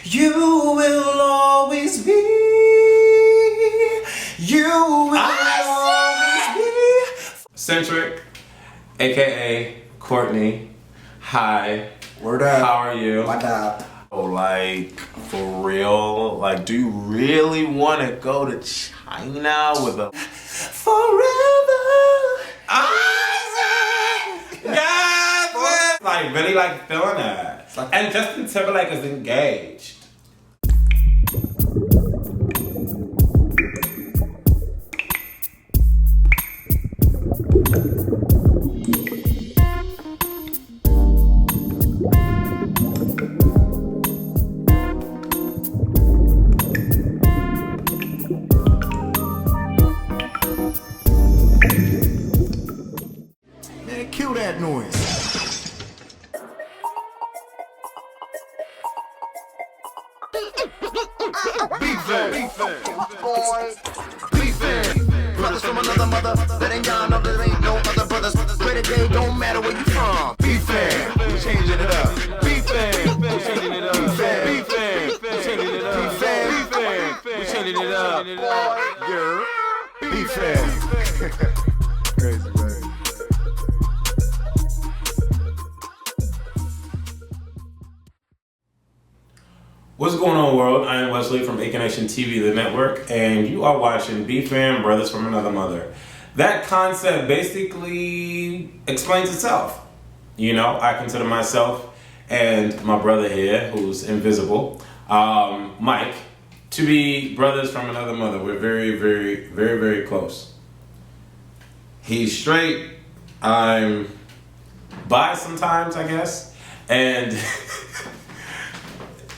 You will always be. You will always be. Centriq, aka Courtney. Hi. Word up. How are you? What up? Oh, like, for real? Like, do you really want to go to China with a forever? Yes! Like, really like feeling that. And Justin Timberlake is engaged. Man, kill that noise. Bfam. Brothers from another mother, that ain't y'all know there ain't no other brothers. Where the day don't matter where you from. Bfam, we changing it up. Bfam, we changing it up. Bfam, we changing it up. Bfam, we changing it up. Yeah, Bfam. Crazy, man. What's going on, world? I am Wesley from Aconnectiontv, the network, and you are watching Bfam, Brothers from Another Mother. That concept basically explains itself. You know, I consider myself and my brother here, who's invisible, Mike, to be brothers from another mother. We're very, very, very, very close. He's straight. I'm bi sometimes, I guess, and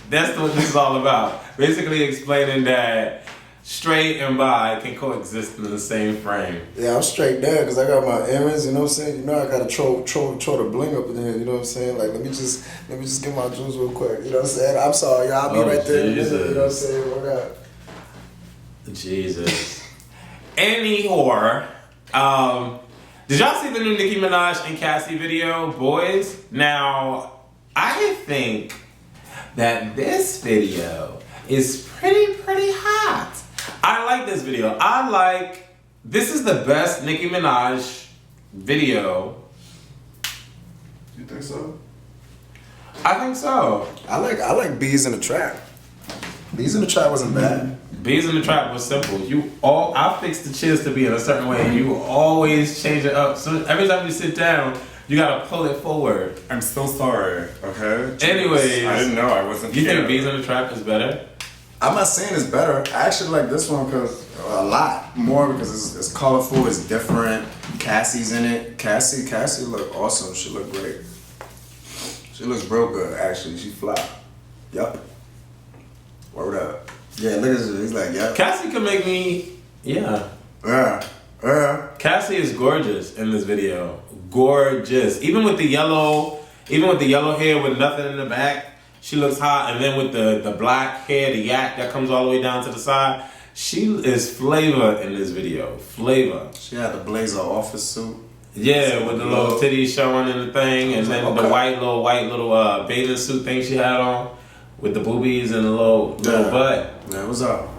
that's what this is all about. Basically explaining that straight and bi can coexist in the same frame. Yeah, I'm straight there because I got my earrings, you know what I'm saying? You know I gotta throw the bling up in there, you know what I'm saying? Like let me just get my jewels real quick, you know what I'm saying? I'm sorry, y'all, I'll be right there in a minute, you know what I'm saying? What up? Jesus. Anyhow, did y'all see the new Nicki Minaj and Cassie video, boys? Now, I think that this video is pretty hot. I like this video. This is the best Nicki Minaj video. You think so? I think so. I like Bees in the Trap. Bees in the Trap wasn't bad. Bees in the Trap was simple. I fixed the chairs to be in a certain way and you always change it up. So every time you sit down, you gotta pull it forward. I'm so sorry, okay? Anyways. I didn't know, I wasn't You here. think Bees in the Trap is better? I'm not saying it's better. I actually like this one because a lot more because it's colorful, it's different. Cassie's in it. Cassie look awesome. She look great. She looks real good actually. She fly. Yup. Word up. Yeah, look at this. He's like, yup. Cassie could make me, yeah. Yeah. Cassie is gorgeous in this video. Gorgeous. Even with the yellow hair with nothing in the back, she looks hot. And then with the black hair, the yak that comes all the way down to the side, she is flavor in this video. Flavor. She had the blazer office suit. Yeah, with the little titties showing in the thing, and then the white little bathing suit thing she had on with the boobies and the little butt. Yeah, it was up.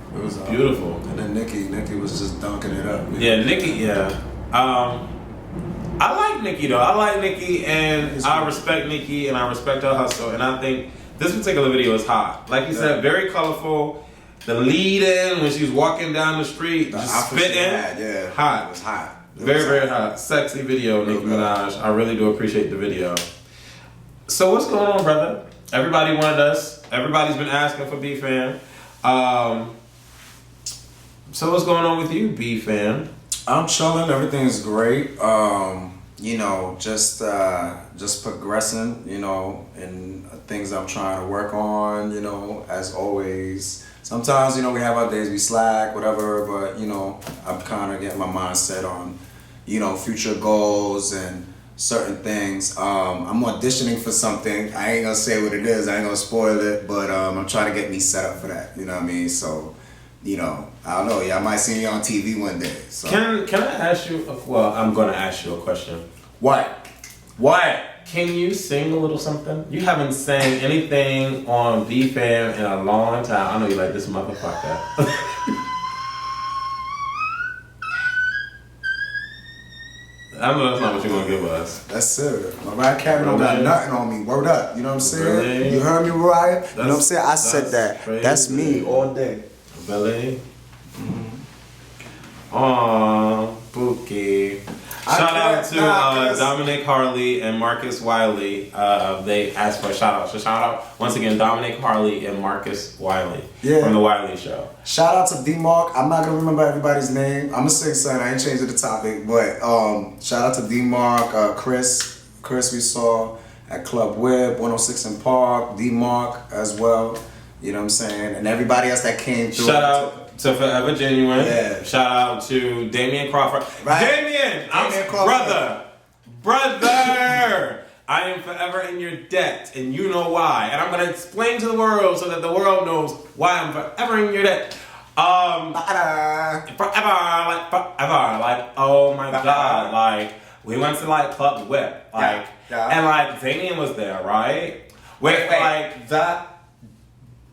Beautiful. And then Nicki was just dunking it up. Yeah, Nicki, yeah. I like Nicki though. I like Nicki and I respect Nicki and I respect her hustle. And I think this particular video is hot. Like you said, very colorful. The lead in when she's walking down the street, just spitting. Yeah, hot. It was hot. Very hot. Sexy video, Nicki Minaj. I really do appreciate the video. So what's going on, brother? Everybody wanted us. Everybody's been asking for Bfam. So what's going on with you, Bfam? I'm chilling. Everything's great. You know, just progressing. You know, and things I'm trying to work on. You know, as always. Sometimes, you know, we have our days we slack, whatever. But you know, I'm kind of getting my mind set on, you know, future goals and certain things. I'm auditioning for something. I ain't gonna say what it is. I ain't gonna spoil it. But I'm trying to get me set up for that. You know what I mean? So. You know, I don't know. Y'all might see me on TV one day. So. Can I ask you? Well, I'm gonna ask you a question. What? can you sing a little something? You haven't sang anything on Bfam in a long time. I know you like this motherfucker. I know that's not what you're gonna give us. That's it. Mariah Carey don't got nothing on me. Word up. You know what I'm saying? Really? You heard me, Mariah? You know what I'm saying? I said that. Crazy. That's me all day. Really? Aw, Pookie. Shout out to Dominic Harley and Marcus Wiley. They asked for a shout out. So shout out once again, Dominic Harley and Marcus Wiley from the Wiley Show. Shout out to D-Mark. I'm not gonna remember everybody's name. I'm gonna sing something. I ain't changing the topic, but shout out to D-Mark, Chris we saw at Club Whip, 106 in Park, D-Mark as well. You know what I'm saying? And everybody else that came through. Shout out to Forever Genuine. Yeah. Shout out to Damian Crawford. Right. Damian, Crawford. Brother, I am forever in your debt, and you know why. And I'm gonna explain to the world so that the world knows why I'm forever in your debt. Forever, like oh my god, like we went to like Club Whip, like and like Damian was there, right? Wait, like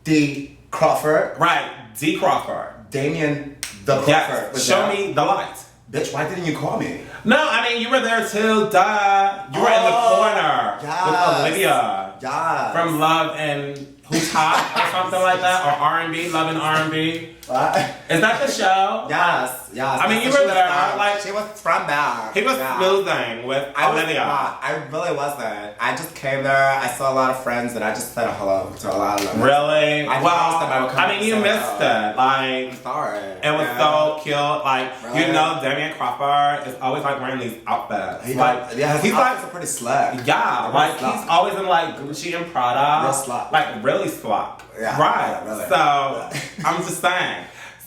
D. Crawford. Right, D. Crawford. Damian the Crawford. Yes. Show me the lights. Bitch, why didn't you call me? No, I mean, you were there till duh. You were in the corner with Olivia. Yeah. From Love and Who's Hot or something like that. Or R&B, Love and R&B. What? Is that the show? Yes. I mean, you were there. Like, she was from there. he was smoothing with Olivia. I really wasn't. I just came there. I saw a lot of friends, and I just said hello to a lot of them. Really? I mean, you missed it. Like, I'm sorry. it was so cute. Like, Really? you know, Damian Crawford is always like wearing these outfits. His he's outfits like, are pretty slick. yeah, They're like really he's slap. always in like Gucci and Prada. Real slap. Like really slap. Yeah, right. yeah, really. So Yeah. I'm just saying.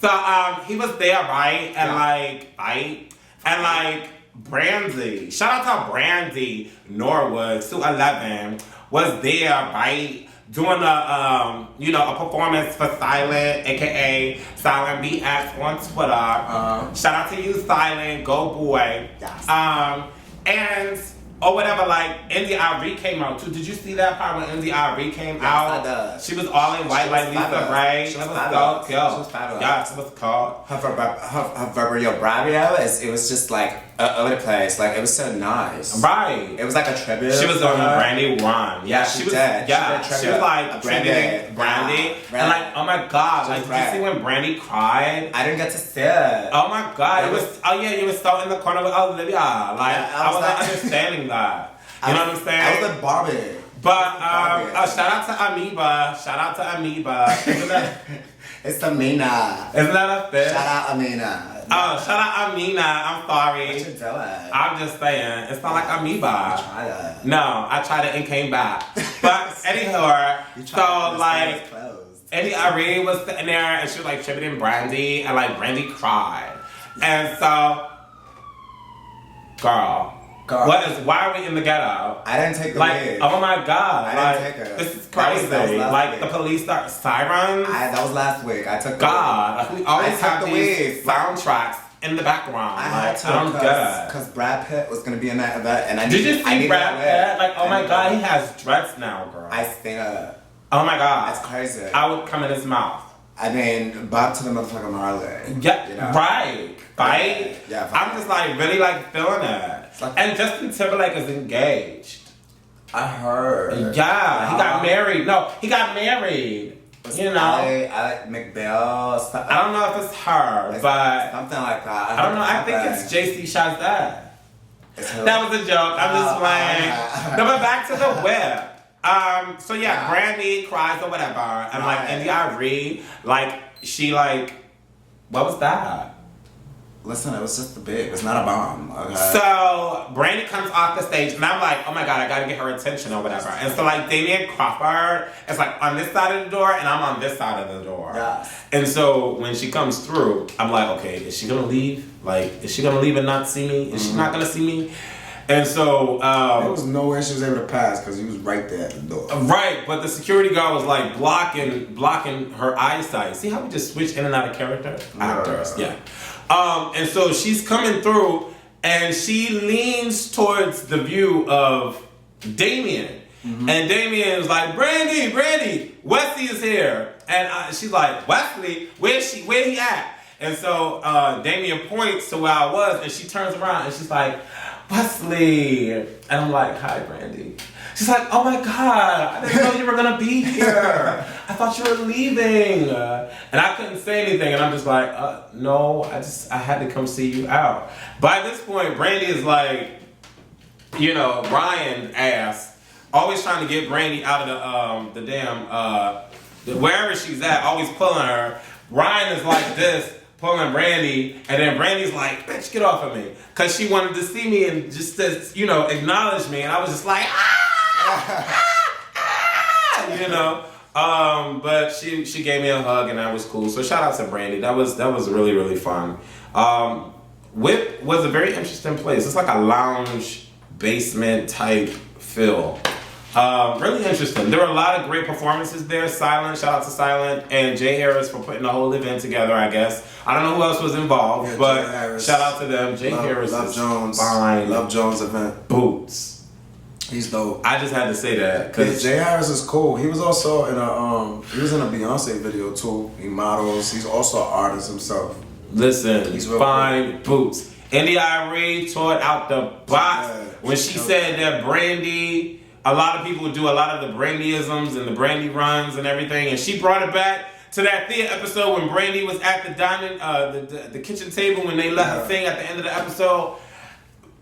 So he was there, right? And like Brandy. Shout out to Brandy Norwood, 211, was there, right? Doing a performance for Silent, aka Silent BX on Twitter. Shout out to you, Silent, go boy. Yes. And or whatever, like Indy Arie came out too. Did you see that part when Indy Arie came out? I did. She was all in white like Lisa fabulous. Ray. She She was was fabulous. so cute. She was fabulous. Yeah, she was called. Her verbal it was just like over the place. Like it was so nice. Right. It was like a tribute. She was to doing her. Brandy Run. Yeah, She was. did. Yeah, She did she was like tribute. Brandy. tributing Brandy, Yeah. and like, oh my god, like, She was did you see right. when Brandy cried? I didn't get to see it. Oh my god, It it was. Oh yeah, you were so in the corner with Olivia. Like Yeah, I was not like- understanding that. You know what I'm saying? I was with Barbie. But Barbie. shout out to Amoeba. Shout out to Amoeba. Isn't that It's Amina. a fish? Shout out Amina. Oh, shout out Amina. I'm sorry. What you doing? I'm just saying, it's not like Amoeba. Try it. No, I tried it and came back. But anyhow, You tried so it, like, it's closed. Eddie Arie was sitting there and she was like tributing Brandy, and like Brandy cried. And so, girl. Why are we in the ghetto? I didn't take the Like, wig. oh my god. I like, didn't take it. This is That was crazy. last Like, week. the police start sirens. That was last week. I took the God. wig. Like, we always I took have the these wig. soundtracks in the background. I had Like, to I don't get it. because Brad Pitt was gonna be in that event, and I Did you needed- I see needed Brad that wig. Pitt? Like, oh I my needed god, that he wig. has dreads now, girl. I seen it. Oh my god. That's crazy. I would come in his mouth. I mean, back to the motherfucking Marley. Yeah, You know? right. Yeah, I'm just like really like feeling it. like- And Justin Timberlake is engaged. I heard. Yeah, he got married. No, he got married. You know, I like McBell. Stuff. I don't know if it's her, Like, but something like that. I don't know. I think it's JC Shazad. It's her. That was a joke. I'm just Oh, playing. No, but back to the whip. So yeah, Brandy cries or whatever, and like Right. Indy Arie, like she like, what was that? Listen, it was just a bit. It's not a bomb. Okay. So Brandy comes off the stage, and I'm like, oh my god, I gotta get her attention or whatever. And so like Damian Crawford is like on this side of the door, and I'm on this side of the door. Yes. And so when she comes through, I'm like, okay, is she gonna leave? Like, is she gonna leave and not see me? Is she not gonna see me? And so There was no way she was able to pass because he was right there at the door. right, but the security guard was like blocking her eyesight. See how we just switch in and out of character? Actors, yeah. And so she's coming through, and she leans towards the view of Damien. And Damien was like, Brandy, Wesley is here. And she's like, Wesley? Where he at? And so Damien points to where I was, and she turns around and she's like, Wesley. And I'm like, hi, Brandy. She's like, oh my God, I didn't know you were gonna be here. I thought you were leaving. And I couldn't say anything, and I'm just like, no, I had to come see you out. By this point, Brandy is like, you know, Ryan ass, always trying to get Brandy out of the damn, wherever she's at, always pulling her. Ryan is like this, pulling Brandy, and then Brandy's like, bitch, get off of me. Because she wanted to see me and just to, you know, acknowledge me, and I was just like, you know. But she gave me a hug, and that was cool. So shout out to Brandy. That was really, really fun. Whip was a very interesting place. It's like a lounge basement type feel. Really interesting. There were a lot of great performances there. Silent, shout out to Silent, and Jay Harris for putting the whole event together, I guess. I don't know who else was involved, but shout out to them. Jay Harris is fine. Love Jones event. Boots. He's dope. I just had to say that because Jay Harris is cool. He was also in a Beyonce video too. He models. He's also an artist himself. Listen, He's real fine boots. Indy Arie tore it out the box when she said that Brandy. A lot of people do a lot of the Brandyisms and the Brandy runs and everything, and she brought it back to that Thea episode when Brandy was at the dining, the kitchen table when they let her sing at the end of the episode.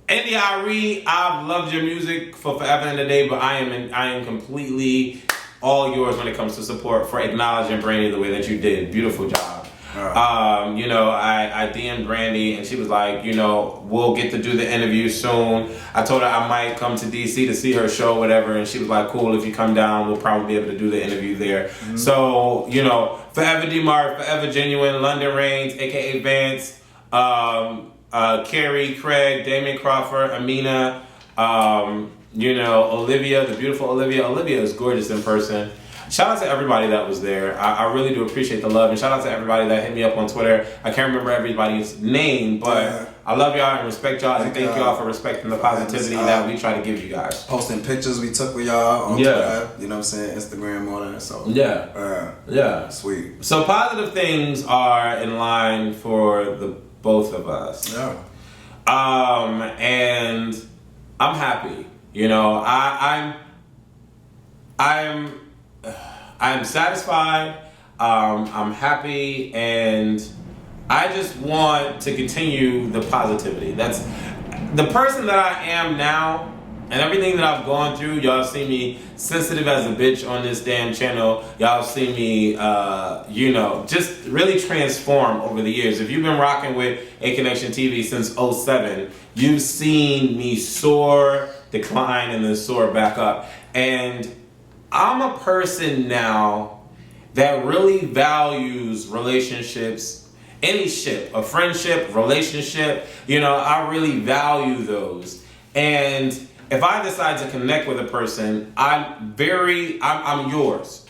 Indy Arie, I've loved your music for forever and a day, but I am completely all yours when it comes to support for acknowledging Brandy the way that you did. Beautiful job. You know, I DM'd Brandy and she was like, you know, we'll get to do the interview soon. I told her I might come to DC to see her show, whatever, and she was like, cool, if you come down, we'll probably be able to do the interview there. So, you know, Forever DeMar, Forever Genuine, London Reigns, aka Vance, Carrie, Craig, Damon Crawford, Amina, you know, Olivia, the beautiful Olivia. Olivia is gorgeous in person. Shout out to everybody that was there. I really do appreciate the love. And shout out to everybody that hit me up on Twitter. I can't remember everybody's name, but I love y'all and respect y'all. And thank y'all for respecting the positivity that we try to give you guys. Posting pictures we took with y'all on Twitter. You know what I'm saying? Instagram, all that. So, yeah. Sweet. So positive things are in line for the both of us. Yeah. And I'm happy. You know, I'm satisfied, I'm happy, and I just want to continue the positivity. That's the person that I am now, and everything that I've gone through. Y'all see me sensitive as a bitch on this damn channel. Y'all see me, you know, just really transform over the years. If you've been rocking with Aconnectiontv since 07, you've seen me soar, decline, and then soar back up. And I'm a person now that really values relationships, any ship, a friendship, relationship, you know, I really value those. And if I decide to connect with a person, I'm yours.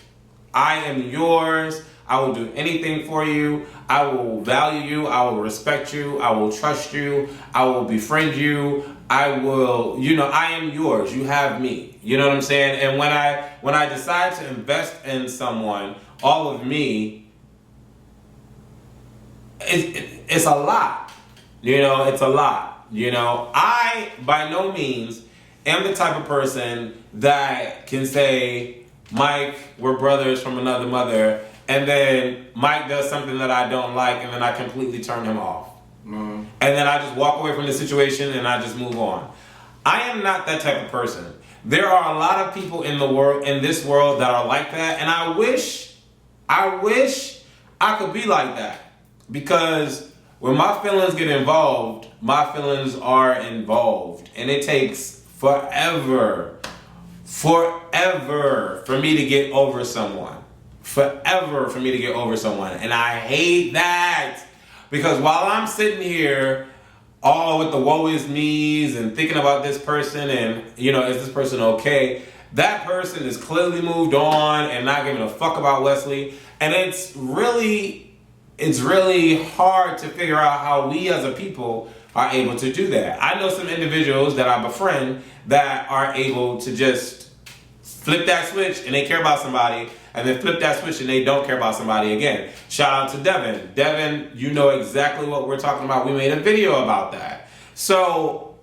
I am yours. I will do anything for you. I will value you. I will respect you. I will trust you. I will befriend you. I will, you know, I am yours. You have me. You know what I'm saying? And when I decide to invest in someone, all of me, it's a lot. You know, it's a lot. You know, I, by no means, am the type of person that can say, Mike, we're brothers from another mother, and then Mike does something that I don't like, and then I completely turn him off. And then I just walk away from the situation and I just move on. I am not that type of person. There are a lot of people in the world, in this world, that are like that, and I wish I could be like that. Because when my feelings get involved, my feelings are involved, and it takes forever for me to get over someone. Forever for me to get over someone, and I hate that. Because while I'm sitting here all with the woe is me's and thinking about this person and, you know, is this person okay? That person is clearly moved on and not giving a fuck about Wesley. And it's really hard to figure out how we as a people are able to do that. I know some individuals that I befriend that are able to just flip that switch and they care about somebody, and then flip that switch and they don't care about somebody again. Shout out to Devin. Devin, you know exactly what we're talking about. We made a video about that. So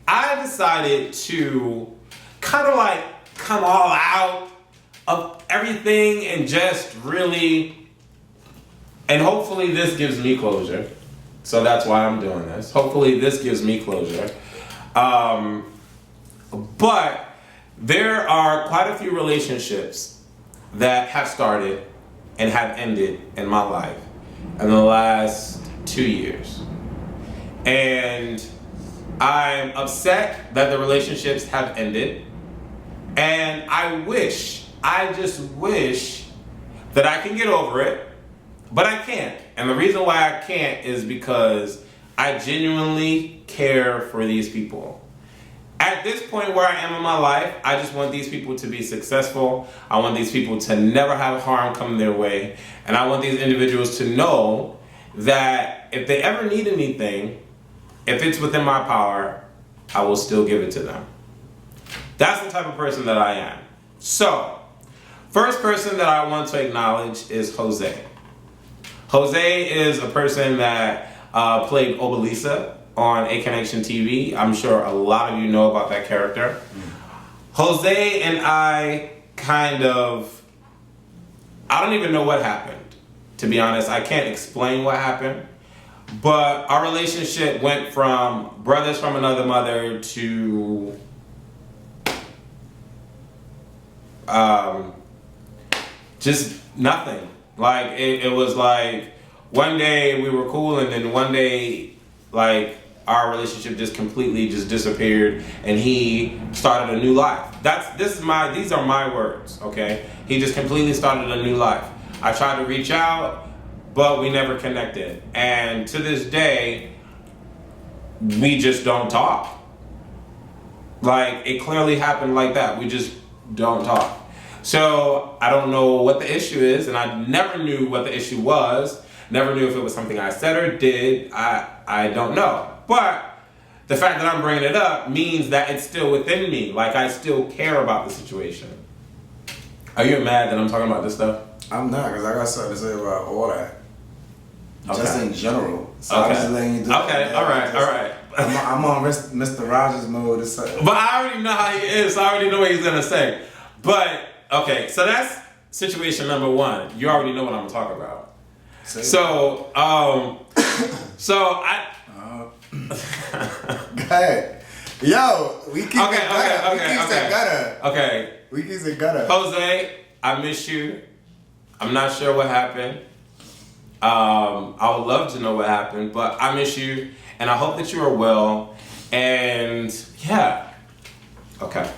I decided to kind of like come all out of everything and just really, and hopefully this gives me closure. So that's why I'm doing this. Hopefully this gives me closure. But there are quite a few relationships that have started and have ended in my life in the last 2 years. And I'm upset that the relationships have ended. And I just wish that I can get over it, but I can't. And the reason why I can't is because I genuinely care for these people. At this point where I am in my life, I just want these people to be successful. I want these people to never have harm come their way. And I want these individuals to know that if they ever need anything, if it's within my power, I will still give it to them. That's the type of person that I am. So, first person that I want to acknowledge is Jose. Jose is a person that played Obelisa on Aconnectiontv. I'm sure a lot of you know about that character. Jose and I I don't even know what happened. To be honest, I can't explain what happened. But our relationship went from brothers from another mother to just nothing. Like it was like one day we were cool, and then one day like our relationship just completely just disappeared, and he started a new life. These are my words, okay? He just completely started a new life. I tried to reach out, but we never connected. And to this day, we just don't talk. Like, it clearly happened like that. We just don't talk. So I don't know what the issue is, and I never knew what the issue was. Never knew if it was something I said or did. I don't know. But the fact that I'm bringing it up means that it's still within me. Like, I still care about the situation. Are you mad that I'm talking about this stuff? I'm not, because I got something to say about all that. Okay. Just in general. So Okay. I'm just letting you do Okay, that. alright. I'm on Mr. Rogers mode. But I already know how he is, so I already know what he's gonna say. But, okay, so that's situation number one. You already know what I'm talking about. So I... Go ahead. Yo, we keep it gutter. We keep it gutter. Okay. We keep it gutter. Jose, I miss you. I'm not sure what happened. I would love to know what happened, but I miss you, and I hope that you are well. And yeah, okay.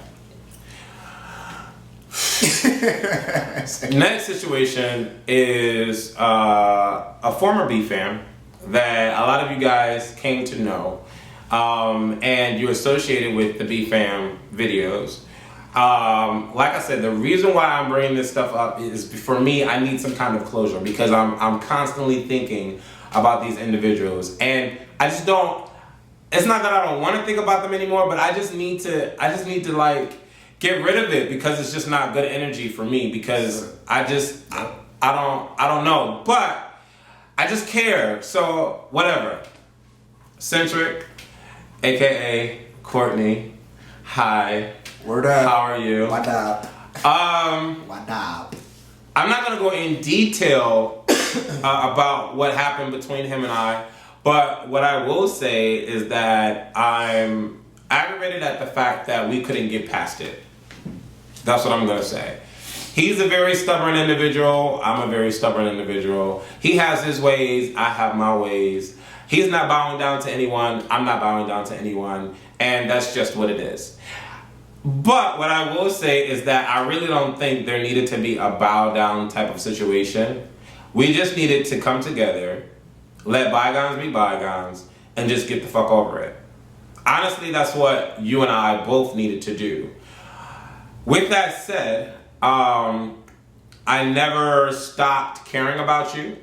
Next situation is a former Bfam that a lot of you guys came to know, and you're associated with the Bfam videos. Like I said, the reason why I'm bringing this stuff up is, for me, I need some kind of closure, because I'm constantly thinking about these individuals, and I just don't. It's not that I don't want to think about them anymore, but I just need to like get rid of it, because it's just not good energy for me, because I don't know, but I just care. So whatever. Centriq, aka Courtney. Hi. Word up. How are you? What up? What up? I'm not gonna go in detail about what happened between him and I, but what I will say is that I'm aggravated at the fact that we couldn't get past it. That's what I'm gonna say. He's a very stubborn individual. I'm a very stubborn individual. He has his ways. I have my ways. He's not bowing down to anyone. I'm not bowing down to anyone. And that's just what it is. But what I will say is that I really don't think there needed to be a bow down type of situation. We just needed to come together, let bygones be bygones, and just get the fuck over it. Honestly, that's what you and I both needed to do. With that said, I never stopped caring about you.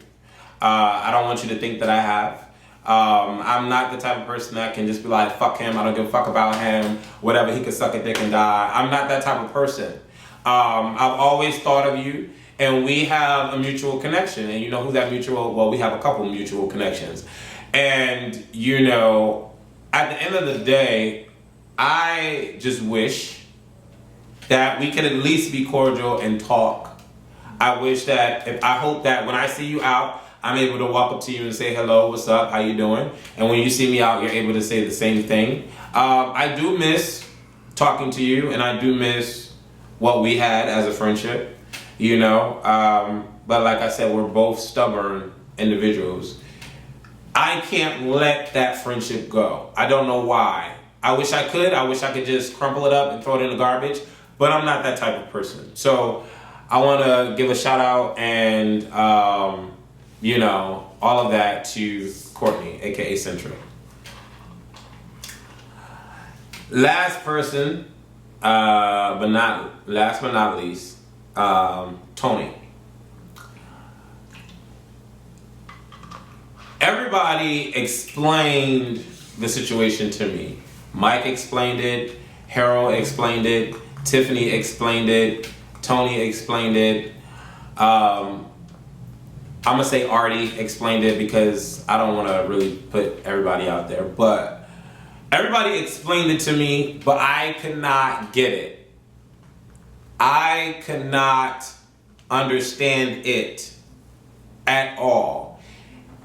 I don't want you to think that I have. I'm not the type of person that can just be like, fuck him, I don't give a fuck about him, whatever, he could suck a dick and die. I'm not that type of person. I've always thought of you, and we have a mutual connection. And you know who that mutual, well, we have a couple mutual connections. And, you know, at the end of the day, I just wish that we could at least be cordial and talk. I hope that when I see you out, I'm able to walk up to you and say, hello, what's up, how you doing? And when you see me out, you're able to say the same thing. I do miss talking to you, and I do miss what we had as a friendship, you know? But like I said, we're both stubborn individuals. I can't let that friendship go. I don't know why. I wish I could. I wish I could just crumple it up and throw it in the garbage, but I'm not that type of person. So I want to give a shout out and, you know, all of that to Courtney, aka Centriq. Last person, but not least, Tony. Everybody explained the situation to me. Mike explained it, Harold explained it, Tiffany explained it, Tony explained it. I'm gonna say Arie explained it because I don't want to really put everybody out there, but everybody explained it to me, but I could not get it. I could not understand it at all.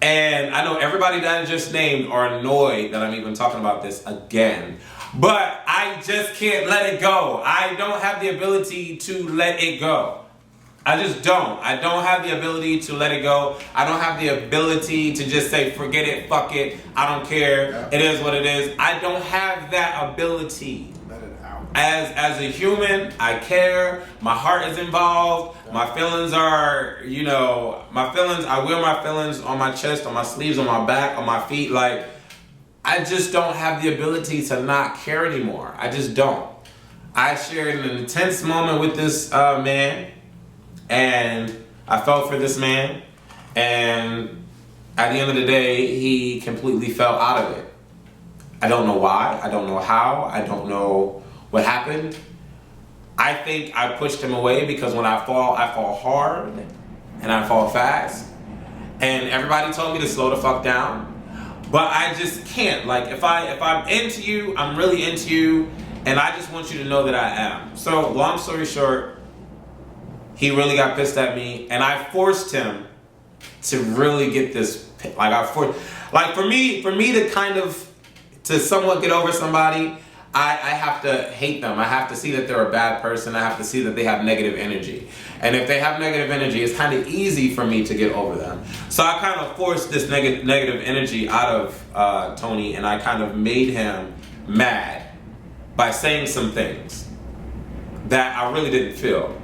And I know everybody that I just named are annoyed that I'm even talking about this again, but I just can't let it go. I don't have the ability to let it go. I just don't. I don't have the ability to let it go. I don't have the ability to just say, forget it, fuck it, I don't care, yeah. It is what it is. I don't have that ability. Let it out. As a human, I care. My heart is involved. Yeah. My feelings are, you know, I wear my feelings on my chest, on my sleeves, on my back, on my feet. Like, I just don't have the ability to not care anymore. I just don't. I shared an intense moment with this man. And I felt for this man, and at the end of the day, he completely fell out of it. I don't know why, I don't know how, I don't know what happened. I think I pushed him away because when I fall hard, and I fall fast. And everybody told me to slow the fuck down, but I just can't. Like, if I'm into you, I'm really into you, and I just want you to know that I am. So, long story short, he really got pissed at me, and I forced him to really get this. For me to kind of, to somewhat get over somebody, I have to hate them. I have to see that they're a bad person. I have to see that they have negative energy. And if they have negative energy, it's kind of easy for me to get over them. So I kind of forced this negative energy out of Tony, and I kind of made him mad by saying some things that I really didn't feel.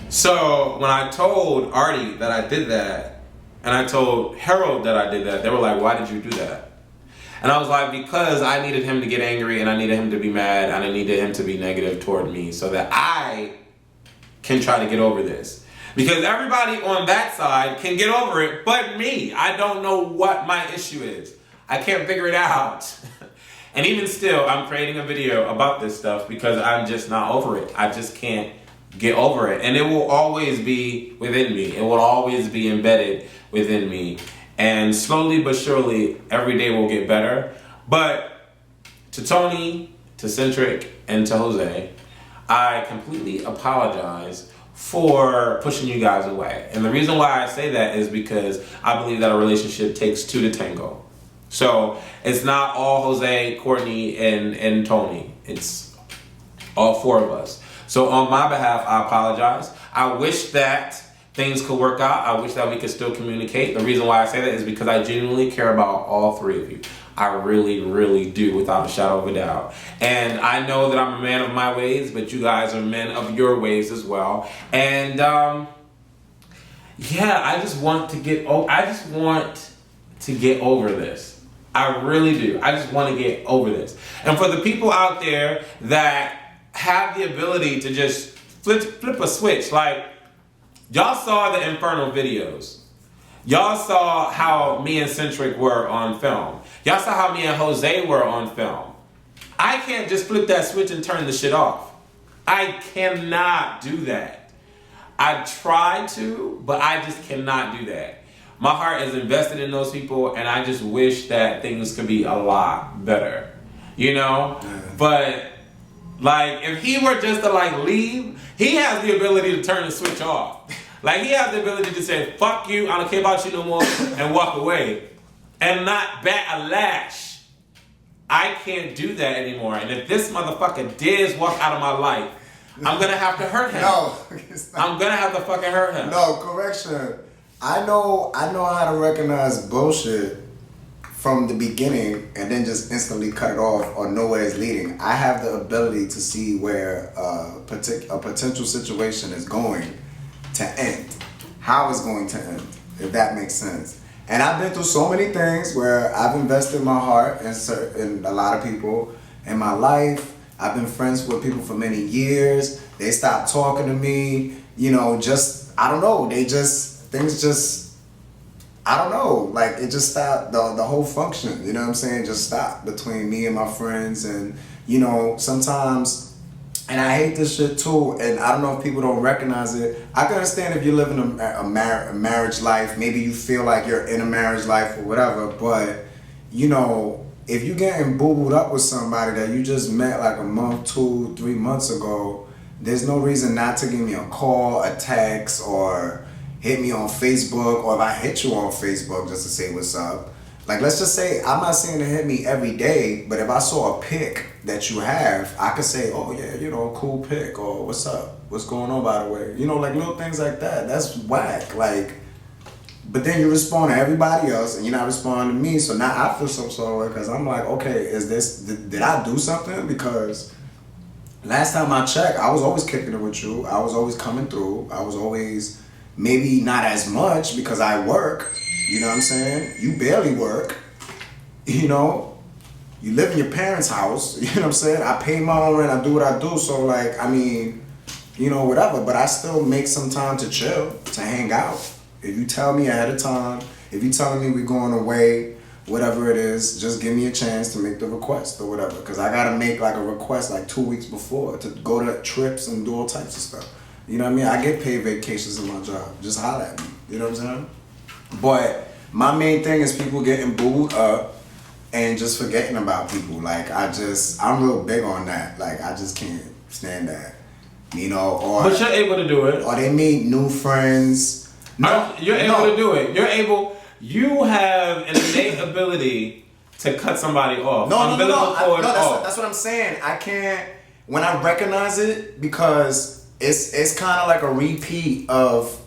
So when I told Arie that I did that, and I told Harold that I did that, they were like, why did you do that? And I was like, because I needed him to get angry, and I needed him to be mad, and I needed him to be negative toward me so that I can try to get over this. Because everybody on that side can get over it, but me. I don't know what my issue is. I can't figure it out. And even still, I'm creating a video about this stuff because I'm just not over it. I just can't get over it. And it will always be within me. It will always be embedded within me. And slowly but surely, every day will get better. But to Tony, to Centriq, and to Jose, I completely apologize for pushing you guys away. And the reason why I say that is because I believe that a relationship takes two to tango. So it's not all Jose, Courtney, and Tony. It's all four of us. So on my behalf, I apologize. I wish that things could work out. I wish that we could still communicate. The reason why I say that is because I genuinely care about all three of you. I really, really do, without a shadow of a doubt. And I know that I'm a man of my ways, but you guys are men of your ways as well. And yeah, I just want to get over this. I really do. I just want to get over this. And for the people out there that have the ability to just flip a switch, like, y'all saw the Inferno videos. Y'all saw how me and Centriq were on film. Y'all saw how me and Jose were on film. I can't just flip that switch and turn the shit off. I cannot do that. I try to, but I just cannot do that. My heart is invested in those people, and I just wish that things could be a lot better. You know? But, like, if he were just to, like, leave, he has the ability to turn the switch off. Like, he has the ability to say, fuck you, I don't care about you no more, and walk away. And not bat a lash. I can't do that anymore. And if this motherfucker dares walk out of my life, I'm gonna have to hurt him. No, I'm gonna have to fucking hurt him. No, correction. I know how to recognize bullshit from the beginning and then just instantly cut it off or know where it's leading. I have the ability to see where a potential situation is going to end, how it's going to end, if that makes sense. And I've been through so many things where I've invested my heart in a lot of people in my life. I've been friends with people for many years. They stopped talking to me, you know, I don't know, I don't know, like it just stopped, the whole function, you know what I'm saying, just stopped between me and my friends. And, you know, sometimes, and I hate this shit too, and I don't know if people don't recognize it. I can understand if you're living a marriage life, maybe you feel like you're in a marriage life or whatever, but, you know, if you're getting boo-booed up with somebody that you just met like a month, 2, 3 months ago, there's no reason not to give me a call, a text, or hit me on Facebook, or if I hit you on Facebook just to say what's up. Like, let's just say, I'm not saying to hit me every day, but if I saw a pic that you have, I could say, oh yeah, you know, cool pic, or what's up? What's going on, by the way? You know, like little things like that. That's whack. Like, but then you respond to everybody else and you're not responding to me. So now I feel some sort of way because I'm like, okay, did I do something? Because last time I checked, I was always kicking it with you. I was always coming through. I was always, maybe not as much because I work. You know what I'm saying? You barely work, you know? You live in your parents' house, you know what I'm saying? I pay my own rent, I do what I do, so like, I mean, you know, whatever. But I still make some time to chill, to hang out. If you tell me ahead of time, if you telling me we're going away, whatever it is, just give me a chance to make the request or whatever. Because I got to make like a request like 2 weeks before to go to trips and do all types of stuff. You know what I mean? I get paid vacations in my job. Just holler at me, you know what I'm saying? But my main thing is people getting booed up and just forgetting about people. Like, I'm real big on that. Like, I just can't stand that. You know, or... But you're able to do it. Or they meet new friends. You're able to do it. You have an innate ability to cut somebody off. No, that's what I'm saying. I can't, when I recognize it, because it's kind of like a repeat of,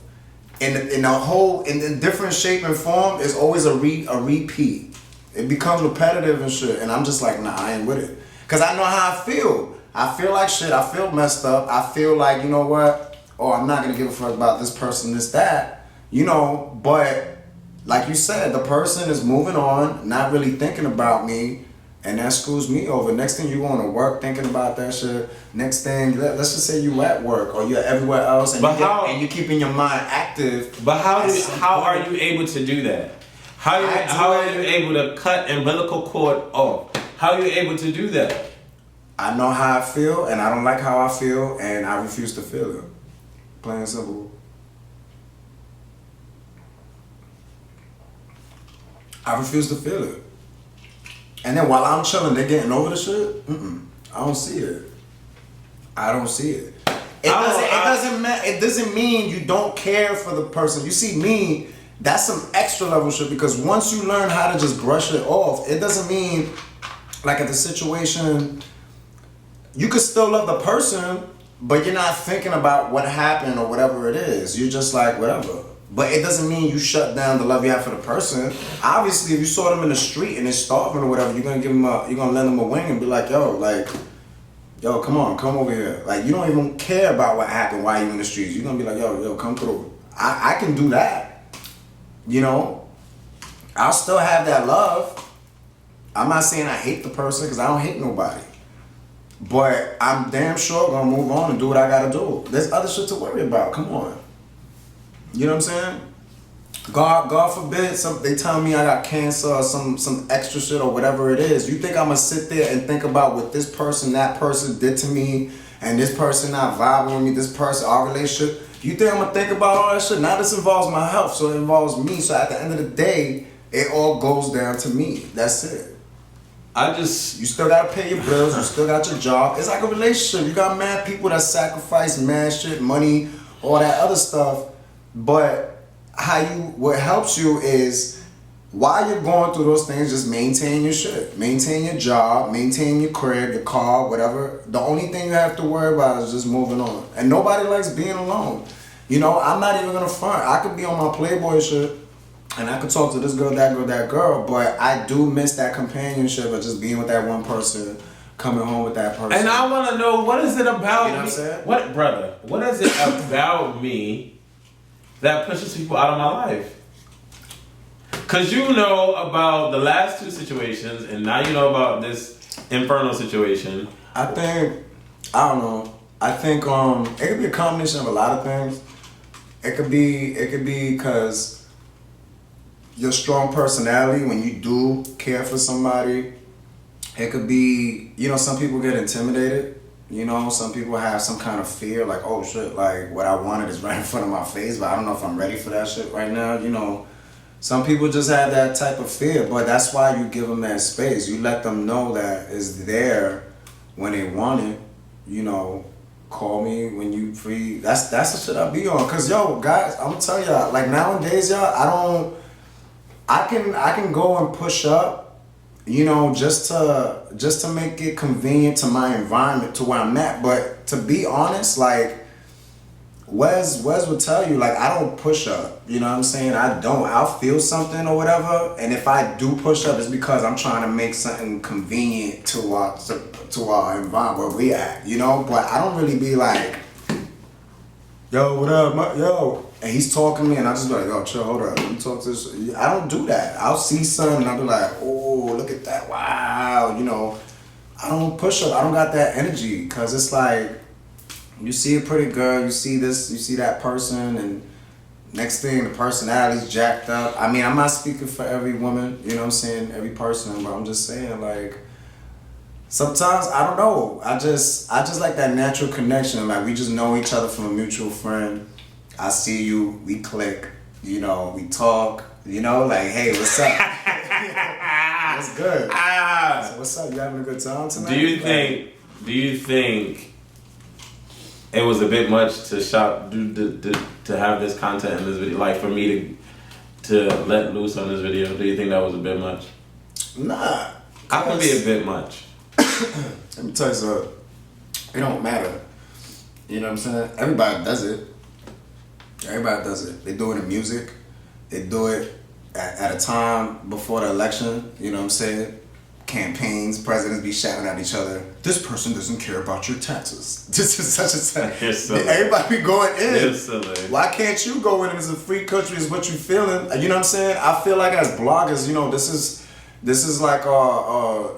in different shape and form, it's always a repeat. It becomes repetitive and shit, and I'm just like, nah, I ain't with it. Because I know how I feel. I feel like shit. I feel messed up. I feel like, you know what? Oh, I'm not going to give a fuck about this person, this, that. You know, but like you said, the person is moving on, not really thinking about me, and that screws me over. Next thing you going to work thinking about that shit. Next thing, let's just say you at work or you're everywhere else, and you're keeping your mind active. But how are you able to do that? How are you able to cut umbilical cord off? How are you able to do that? I know how I feel, and I don't like how I feel, and I refuse to feel it. Plain and simple. I refuse to feel it. And then while I'm chilling, they're getting over the shit? I don't see it. I don't see it. It doesn't mean you don't care for the person. You see me, that's some extra level shit, because once you learn how to just brush it off, it doesn't mean, like at the situation, you could still love the person, but you're not thinking about what happened or whatever it is. You're just like, whatever. But it doesn't mean you shut down the love you have for the person. Obviously, if you saw them in the street and they're starving or whatever, you're gonna lend them a wing and be like, yo, come on, come over here. Like, you don't even care about what happened while you in the streets. You're gonna be like, yo, come through. I can do that. You know? I'll still have that love. I'm not saying I hate the person, because I don't hate nobody. But I'm damn sure gonna move on and do what I gotta do. There's other shit to worry about. Come on. You know what I'm saying? God forbid, they tell me I got cancer or some extra shit or whatever it is. You think I'm gonna sit there and think about what this person, that person did to me, and this person not vibing with me, this person, our relationship? You think I'm gonna think about all that shit? Now this involves my health, so it involves me. So at the end of the day, it all goes down to me. That's it. You still gotta pay your bills, you still got your job. It's like a relationship. You got mad people that sacrifice mad shit, money, all that other stuff. But what helps you is while you're going through those things, just maintain your shit. Maintain your job, maintain your crib, your car, whatever. The only thing you have to worry about is just moving on. And nobody likes being alone. You know, I'm not even gonna front. I could be on my Playboy shit and I could talk to this girl, that girl, but I do miss that companionship of just being with that one person, coming home with that person. And I want to know, what is it about You know what I'm me? saying? What is it about me that pushes people out of my life? Because you know about the last two situations, and now you know about this infernal situation. I don't know. I think it could be a combination of a lot of things. It could be because your strong personality, when you do care for somebody. It could be, you know, some people get intimidated. You know, some people have some kind of fear, like, oh shit, like what I wanted is right in front of my face, but I don't know if I'm ready for that shit right now. You know, some people just have that type of fear, but that's why you give them that space. You let them know that it's there when they want it. You know, call me when you free. That's the shit I be on. Cause yo, guys, I'm gonna tell y'all, like nowadays, y'all, I can go and push up, you know, just to make it convenient to my environment, to where I'm at. But to be honest, like Wes would tell you, like, I don't push up. You know what I'm saying? I'll feel something or whatever, and if I do push up, it's because I'm trying to make something convenient to our environment where we at. You know, but I don't really be like, yo, what up, yo. And he's talking to me, and I just be like, yo, chill, hold up, let me talk to this. I don't do that. I'll see something, and I'll be like, oh, look at that, wow, you know. I don't push up. I don't got that energy, because it's like, you see a pretty girl, you see this, you see that person, and next thing, the personality's jacked up. I mean, I'm not speaking for every woman, you know what I'm saying, every person, but I'm just saying, like, sometimes, I don't know, I just like that natural connection. Like, we just know each other from a mutual friend. I see you, we click, you know, we talk, you know, like, hey, what's up? What's good? So what's up? You having a good time tonight? Do you think it was a bit much to have this content in this video, like for me to let loose on this video? Do you think that was a bit much? Nah. I can be a bit much. Let me tell you something. It don't matter. You know what I'm saying? Everybody does it. Everybody does it. They do it in music. They do it at a time before the election. You know what I'm saying? Campaigns, presidents be shouting at each other. This person doesn't care about your taxes. This is such a tax. Everybody be going in. It's silly. Why can't you go in? It's a free country. It's what you feeling. You know what I'm saying? I feel like as bloggers, you know, this is like our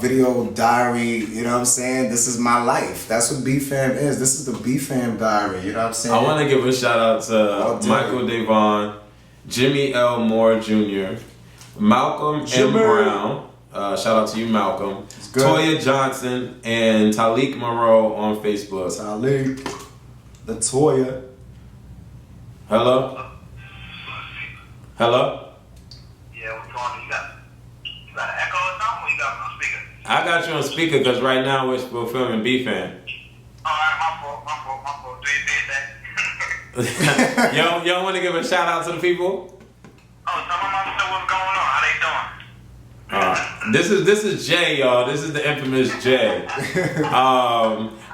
video diary. You know what I'm saying? This is my life. That's what Bfam is. This is the Bfam diary. You know what I'm saying? I want to give a shout out to Michael Devon, Jimmy L. Moore Jr., Malcolm M. Brown. Shout out to you, Malcolm. Toya Johnson and Talik Moreau on Facebook. Talik, the Toya. Hello? Hello? Yeah, what's going on? You got an echo or something, or you got me on speaker? I got you on speaker because right now we're filming Bfam. Alright, my fault. Do your thing. Y'all want to give a shout out to the people? Oh, tell my mama what's going on. How they doing? This is Jay, y'all. This is the infamous Jay.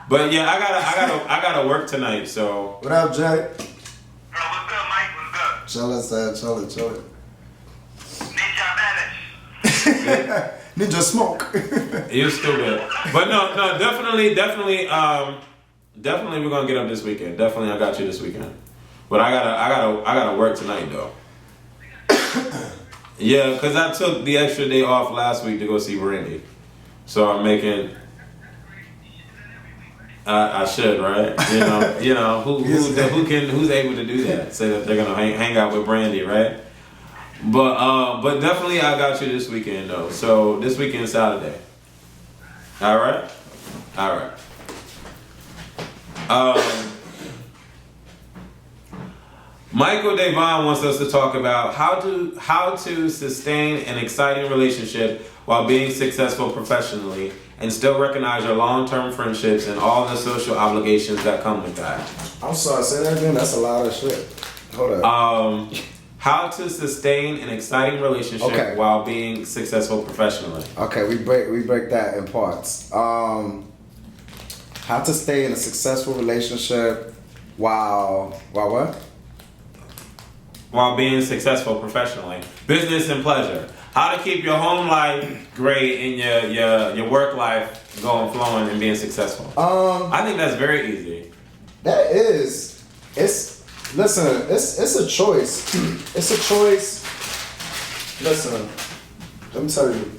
But yeah, I gotta work tonight. So What up, Jay? What's good, Mike? What's good? Chill it. Ninja Vanish. Ninja smoke. you're stupid. But no, definitely, we're gonna get up this weekend. Definitely, I got you this weekend. But I gotta work tonight though. Yeah, because I took the extra day off last week to go see Brandy. So I'm making... I should, right? Who's able to do that? Say that they're gonna hang out with Brandy, right? But definitely I got you this weekend though. So this weekend Saturday. All right. Michael Devon wants us to talk about how to sustain an exciting relationship while being successful professionally and still recognize your long-term friendships and all the social obligations that come with that. I'm sorry, say that again. That's a lot of shit. Hold up. How to sustain an exciting relationship while being successful professionally. Okay, we break that in parts. How to stay in a successful relationship while what? While being successful professionally. Business and pleasure. How to keep your home life great and your work life going flowing and being successful. I think that's very easy. That is. Listen, it's a choice. It's a choice. Listen, let me tell you.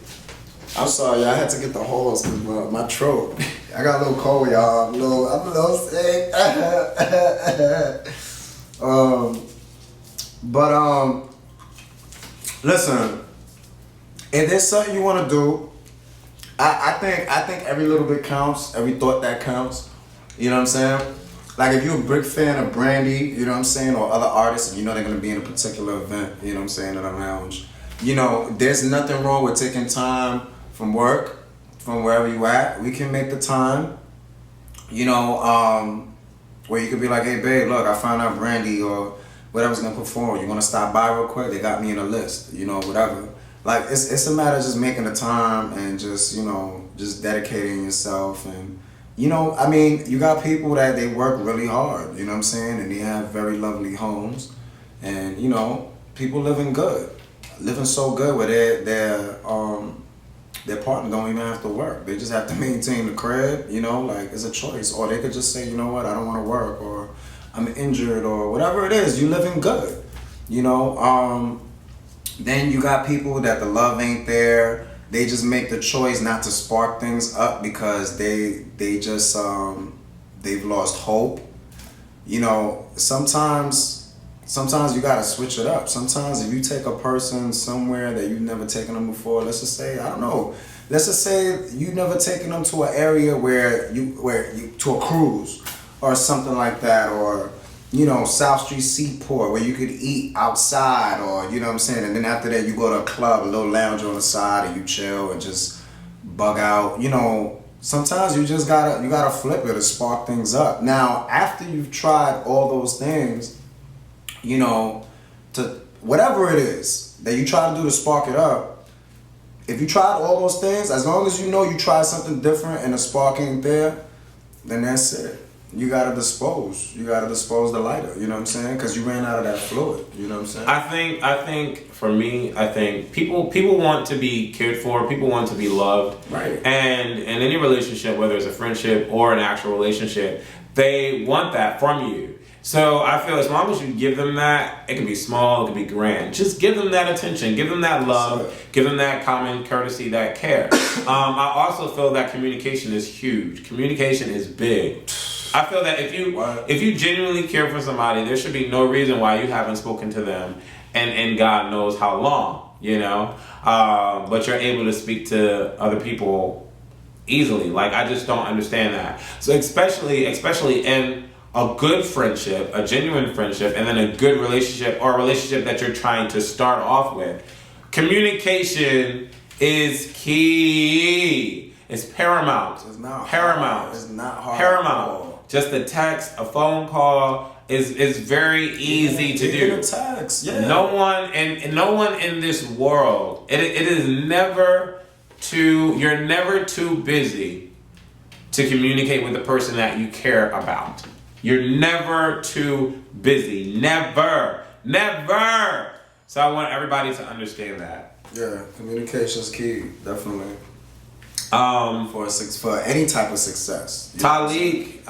I'm sorry, y'all. I had to get the hose because my throat. I got a little cold, y'all. I'm a little sick. Listen. If there's something you want to do, I think every little bit counts. Every thought that counts. You know what I'm saying? Like if you're a big fan of Brandy, you know what I'm saying, or other artists, and you know they're gonna be in a particular event, you know what I'm saying, in a lounge. You know, there's nothing wrong with taking time from work, from wherever you at. We can make the time. You know, where you could be like, hey babe, look, I found out Brandy or whatever's gonna perform. You wanna stop by real quick? They got me in a list. You know, whatever. Like it's a matter of just making the time and just, you know, just dedicating yourself. And you know, I mean, you got people that they work really hard, you know what I'm saying, and they have very lovely homes, and you know, people living so good where their partner don't even have to work. They just have to maintain the crib, you know, like it's a choice. Or they could just say, you know what, I don't want to work, or I'm injured, or whatever it is. You living good, you know. Then you got people that the love ain't there. They just make the choice not to spark things up because they just they've lost hope. You know, sometimes you gotta switch it up. Sometimes if you take a person somewhere that you've never taken them before, let's just say, I don't know, let's just say you've never taken them to an area where you to a cruise or something like that, or you know, South Street Seaport where you could eat outside, or you know what I'm saying, and then after that you go to a club, a little lounge on the side, and you chill and just bug out. You know, sometimes you just gotta flip it to spark things up. Now, after you've tried all those things, you know, to whatever it is that you try to do to spark it up, if you tried all those things, as long as you know you tried something different and the spark ain't there, then that's it. You gotta dispose the lighter, you know what I'm saying? Because you ran out of that fluid, you know what I'm saying? I think for me, I think people want to be cared for, people want to be loved. Right. And in any relationship, whether it's a friendship or an actual relationship, they want that from you. So I feel as long as you give them that, it can be small, it can be grand. Just give them that attention, give them that love, give them that common courtesy, that care. I also feel that communication is huge. Communication is big. I feel that if you genuinely care for somebody, there should be no reason why you haven't spoken to them and God knows how long, you know? But you're able to speak to other people easily. Like, I just don't understand that. So especially in a good friendship, a genuine friendship, and then a good relationship or a relationship that you're trying to start off with, communication is key. It's paramount. It's not paramount. Hard. It's not hard. Paramount. Just a text, a phone call is very easy to do. A text, yeah. No one in this world. It is never you're never too busy to communicate with the person that you care about. You're never too busy. Never. So I want everybody to understand that. Yeah, communication's key, definitely. For any type of success. Talik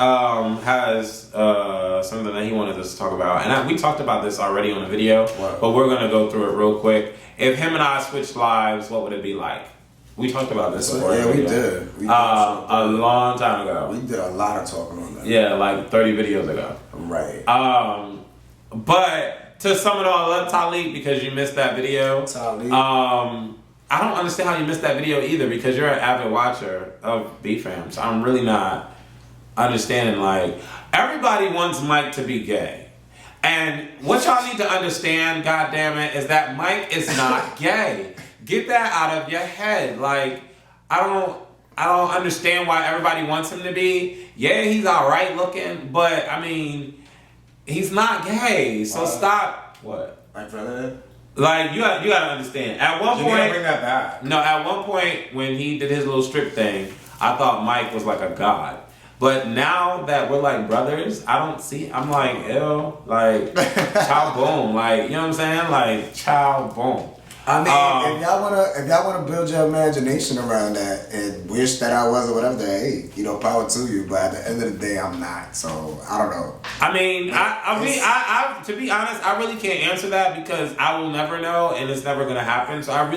has something that he wanted us to talk about, and we talked about this already on the video, but we're gonna go through it real quick. If him and I switched lives, what would it be like? We talked about this before. Yeah, we did. We did. A long time ago. We did a lot of talking on that. Yeah, like 30 videos ago. Right. But to sum it all up, Talib, because you missed that video. Talib. I don't understand how you missed that video either, because you're an avid watcher of Bfam. So I'm really not understanding. Like, everybody wants Mike to be gay. And what y'all need to understand, goddammit, is that Mike is not gay. Get that out of your head. Like, I don't understand why everybody wants him to be. Yeah, he's alright looking, but I mean, he's not gay. So stop. What? My brother. Like, you gotta understand. At one You point, gotta bring that back. no, at one point when he did his little strip thing, I thought Mike was like a god. But now that we're like brothers, I don't see. I'm like, ew, like, chow boom, like, you know what I'm saying? Like, chow boom. I mean, if y'all wanna build your imagination around that and wish that I was or whatever, then hey, you know, power to you. But at the end of the day, I'm not. So I don't know. I mean, I to be honest, I really can't answer that because I will never know and it's never gonna happen. So I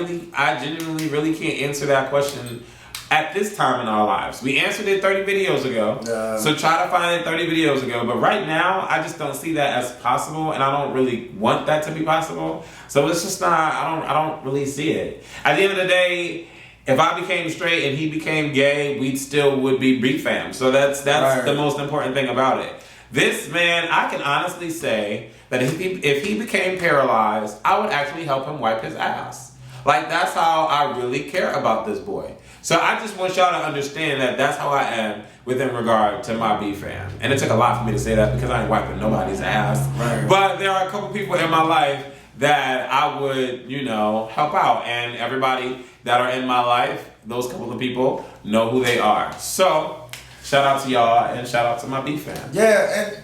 genuinely really can't answer that question at this time in our lives. We answered it 30 videos ago. So try to find it 30 videos ago. But right now, I just don't see that as possible, and I don't really want that to be possible. So it's just not, I don't really see it. At the end of the day, if I became straight and he became gay, we still would be Bfam. So that's right. The most important thing about it. This man, I can honestly say that if he became paralyzed, I would actually help him wipe his ass. Like, that's how I really care about this boy. So I just want y'all to understand that that's how I am within regard to my Bfam. And it took a lot for me to say that because I ain't wiping nobody's ass. Right. But there are a couple people in my life that I would, you know, help out. And everybody that are in my life, those couple of people, know who they are. So, shout out to y'all and shout out to my Bfam. Yeah, and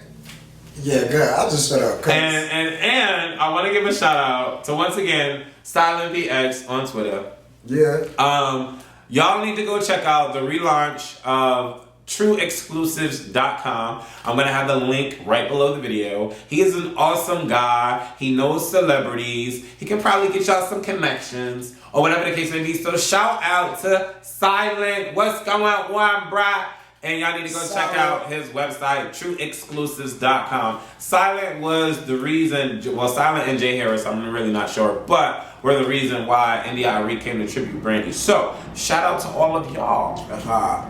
good. I'll just shut up. And I want to give a shout out to, once again, StylingPX on Twitter. Yeah. Y'all need to go check out the relaunch of TrueExclusives.com. I'm going to have the link right below the video. He is an awesome guy. He knows celebrities. He can probably get y'all some connections or whatever the case may be. So shout out to Silent. What's going on, brah? And y'all need to go check out his website, TrueExclusives.com. Silent was the reason, well, Silent and Jay Harris, I'm really not sure, but were the reason why Arie came to tribute Brandy. So, shout out to all of y'all.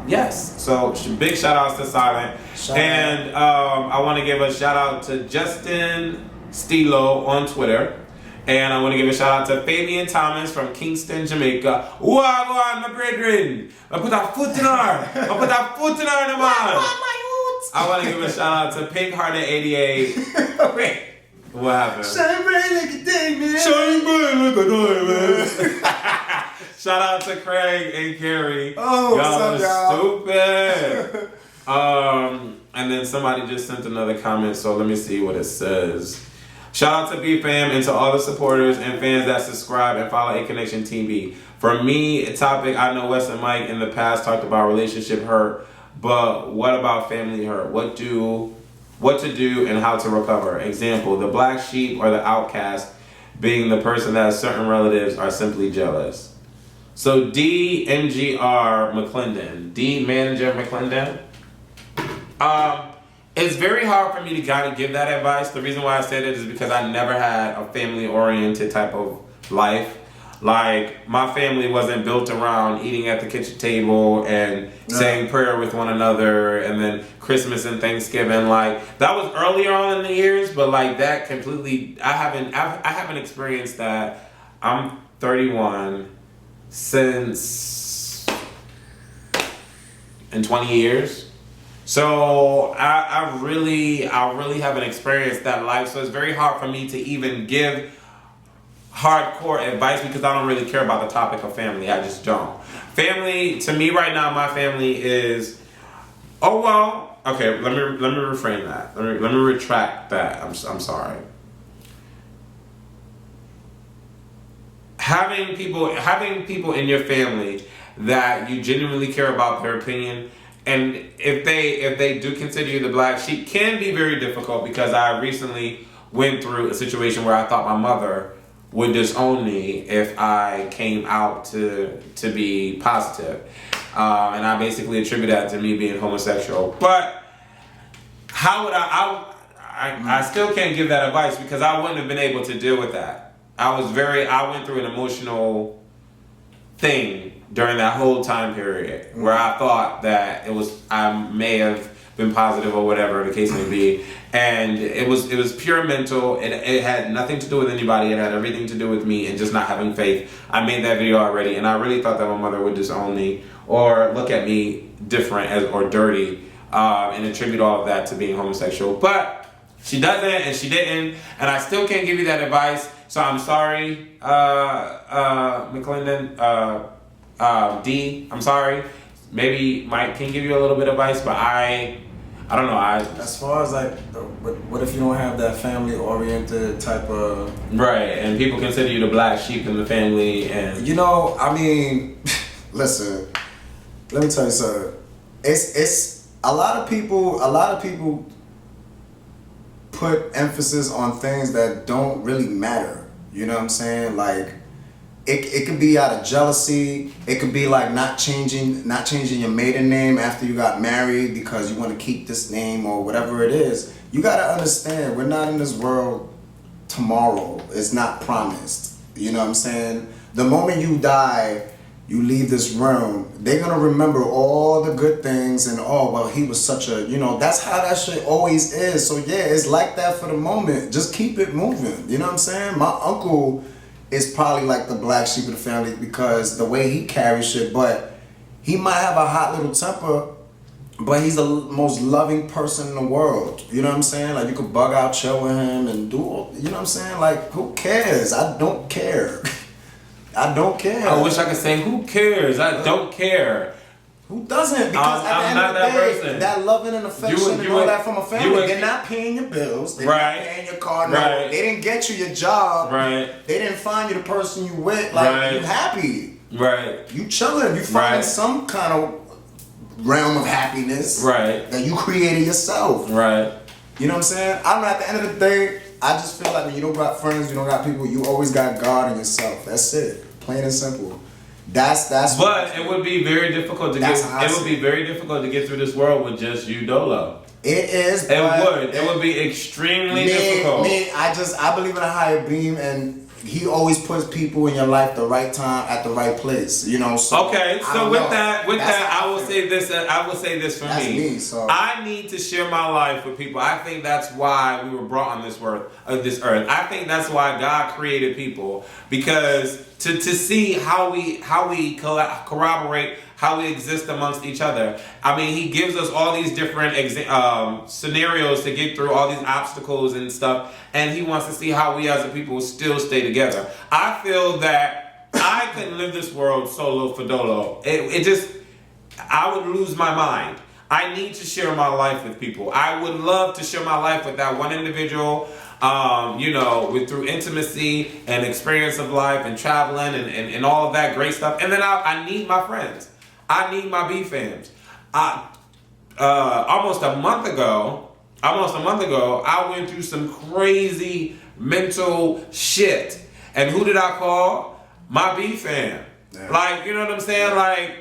Yes. So, big shout outs to Silent. And I want to give a shout out to Justin Stilo on Twitter. And I want to give a shout out to Fabian Thomas from Kingston, Jamaica. Wagwan, my brethren. I put that foot in her. I put that foot in her, man. I want to give a shout out to Pink Hearted 88. Wait. What happened? Shine bright like a diamond. Shine bright like a diamond. Shout out to Craig and Carrie. Oh, y'all what's up, are stupid. And then somebody just sent another comment, so let me see what it says. Shout out to Bfam and to all the supporters and fans that subscribe and follow Aconnectiontv. For me, a topic I know Wes and Mike in the past talked about relationship hurt, but what about family hurt? What to do and how to recover. Example, the black sheep or the outcast being the person that certain relatives are simply jealous. So D MGR McClendon, D Manager McClendon. It's very hard for me to kind of give that advice. The reason why I said it is because I never had a family-oriented type of life. Like, my family wasn't built around eating at the kitchen table and saying prayer with one another, and then Christmas and Thanksgiving. Like, that was earlier on in the years, but like that completely, I haven't experienced that. I'm 31 since in 20 years. So I really haven't experienced that life. So it's very hard for me to even give hardcore advice because I don't really care about the topic of family. I just don't. Family, to me right now, my family is, oh well, okay, let me reframe that. Let me retract that. I'm sorry. Having people in your family that you genuinely care about their opinion, and if they do consider you the black sheep, can be very difficult because I recently went through a situation where I thought my mother would disown me if I came out to be positive. And I basically attribute that to me being homosexual. But how would I still can't give that advice because I wouldn't have been able to deal with that. I went through an emotional thing during that whole time period where I thought that I may have been positive or whatever the case may be, and it was pure mental. It had nothing to do with anybody. It had everything to do with me and just not having faith. I made that video already, and I really thought that my mother would disown me or look at me different or dirty and attribute all of that to being homosexual. But she doesn't, and she didn't, and I still can't give you that advice. So I'm sorry, McClendon, D. I'm sorry. Maybe Mike can give you a little bit of advice, but I don't know. As far as like, what if you don't have that family-oriented type of... Right, and people consider you the black sheep in the family, and... You know, I mean, listen, let me tell you something. It's a lot of people put emphasis on things that don't really matter. You know what I'm saying? Like, it could be out of jealousy. It could be like not changing your maiden name after you got married because you want to keep this name or whatever it is. You got to understand, we're not in this world tomorrow. It's not promised. You know what I'm saying? The moment you die, you leave this room, they're going to remember all the good things and, oh, well, he was such a, you know, that's how that shit always is. So, yeah, it's like that for the moment. Just keep it moving. You know what I'm saying? My uncle is probably like the black sheep of the family because the way he carries shit, but he might have a hot little temper, but he's the most loving person in the world. You know what I'm saying? Like, you could bug out, chill with him and do all, you know what I'm saying? Like, who cares? I don't care. I don't care. I wish I could say, who cares? I don't care. Who doesn't? Because at the end of the day, that loving and affection and all that from a family, they're not paying your bills. They're not paying your car note. They didn't get you your job. Right. They didn't find you the person you with. Like, you happy. Right. You chilling. You finding some kind of realm of happiness. Right. That you created yourself. Right. You know what I'm saying? I don't know, at the end of the day, I just feel like when you don't got friends, you don't got people, you always got God in yourself. That's it. Plain and simple. That's. But it would be very difficult to get through this world with just you dolo. It is. It would be extremely difficult. I believe in a higher being, and he always puts people in your life the right time at the right place. You know. So okay. So with that, I will say this. I will say this for me. So I need to share my life with people. I think that's why we were brought on this earth. I think that's why God created people, because to see how we corroborate, how we exist amongst each other. I mean, he gives us all these different scenarios to get through all these obstacles and stuff, and he wants to see how we as a people still stay together. I feel that I couldn't live this world solo for dolo. I would lose my mind. I need to share my life with people. I would love to share my life with that one individual, through intimacy and experience of life and traveling and all of that great stuff. And then I need my friends. I need my Bfams. Almost a month ago, I went through some crazy mental shit. And who did I call? My Bfam. Yeah. Like, you know what I'm saying? Like,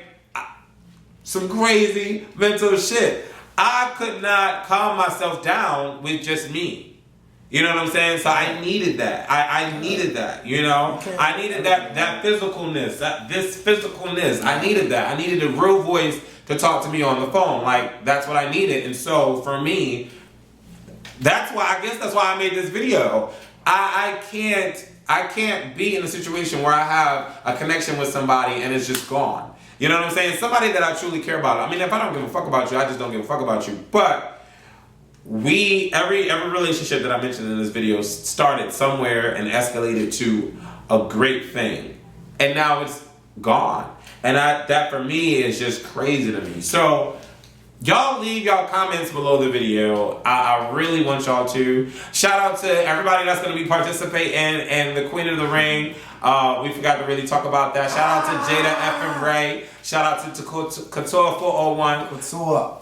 some crazy mental shit. I could not calm myself down with just me. You know what I'm saying? So I needed that. I needed that, you know? I needed that physicalness, this physicalness. I needed that. I needed a real voice to talk to me on the phone. Like, that's what I needed. And so for me, that's why I made this video. I can't be in a situation where I have a connection with somebody and it's just gone. You know what I'm saying? Somebody that I truly care about. I mean, if I don't give a fuck about you, I just don't give a fuck about you. But every relationship that I mentioned in this video started somewhere and escalated to a great thing. And now it's gone. And that for me is just crazy to me. So Y'all leave y'all comments below the video. I really want y'all to. Shout out to everybody that's going to be participating and the Queen of the Ring. We forgot to really talk about that. Shout out to Jada F and Ray. Shout out to Couture401. Couture.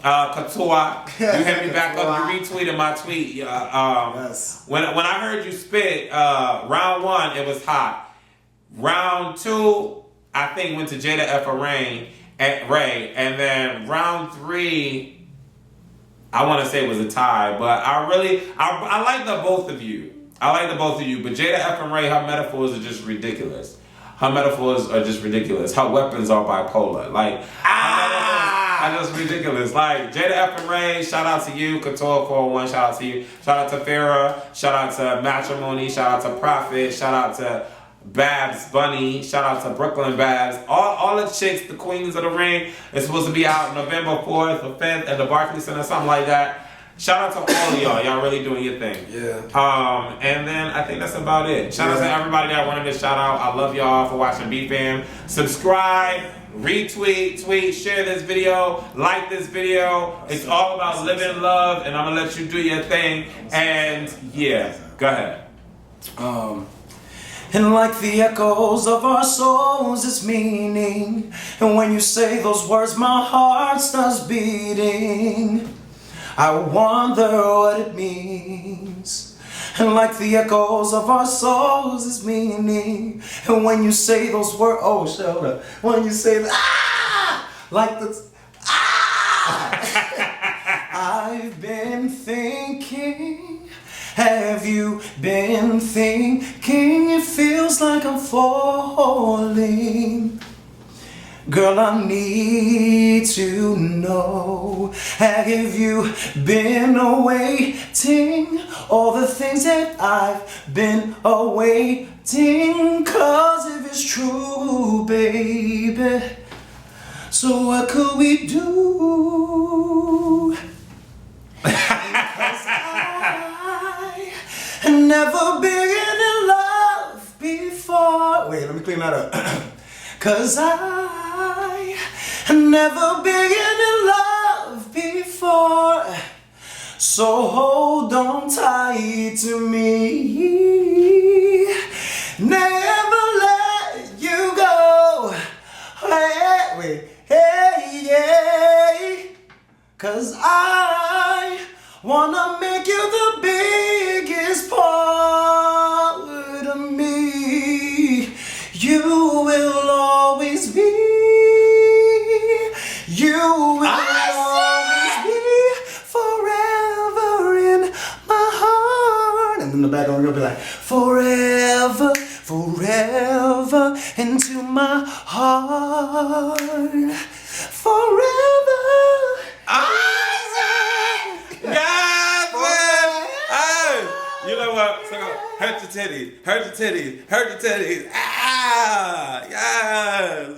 You hit me back up. You retweeted my tweet. Yes. When I heard you spit, round 1 it was hot. Round 2 I think went to Jada F and Ray, and then round 3 I want to say it was a tie, but I like the both of you. I like the both of you, but Jada F and Ray, her metaphors are just ridiculous. Her metaphors are just ridiculous. Her weapons are bipolar. Like, her metaphors are just ridiculous. Like, Jada F and Ray, shout out to you. Couture401, shout out to you. Shout out to Farrah. Shout out to Matrimony. Shout out to Prophet. Shout out to Babs Bunny. Shout out to Brooklyn Babs. All the chicks, the Queens of the Ring. It's supposed to be out November 4th or 5th at the Barclays Center, something like that. Shout out to all of y'all. Y'all really doing your thing. Yeah. And then I think that's about it. Shout out to everybody that I wanted to shout out. I love y'all for watching Bfam. Subscribe, retweet, tweet, share this video, like this video. It's all about living love, and I'm gonna let you do your thing. And yeah, go ahead. And like the echoes of our souls, it's meaning. And when you say those words, my heart starts beating. I wonder what it means. And like the echoes of our souls, it's meaning. And when you say those words, oh, shoulder. When you say like the I've been thinking. Have you been thinking? It feels like I'm falling. Girl, I need to know. Have you been awaiting all the things that I've been awaiting? 'Cause if it's true, baby, so what could we do? Because I've never been in love before. Wait, let me clean that up. 'Cause I've never been in love before. So hold on tight to me. Never let you go. Hey. 'Cause I wanna make you the biggest part of me. You will always be. You will always be forever in my heart. And then the back on gonna be like, forever, forever into my heart. Forever. You know what? So hurt your titties, hurt your titties, hurt your titties. Yes.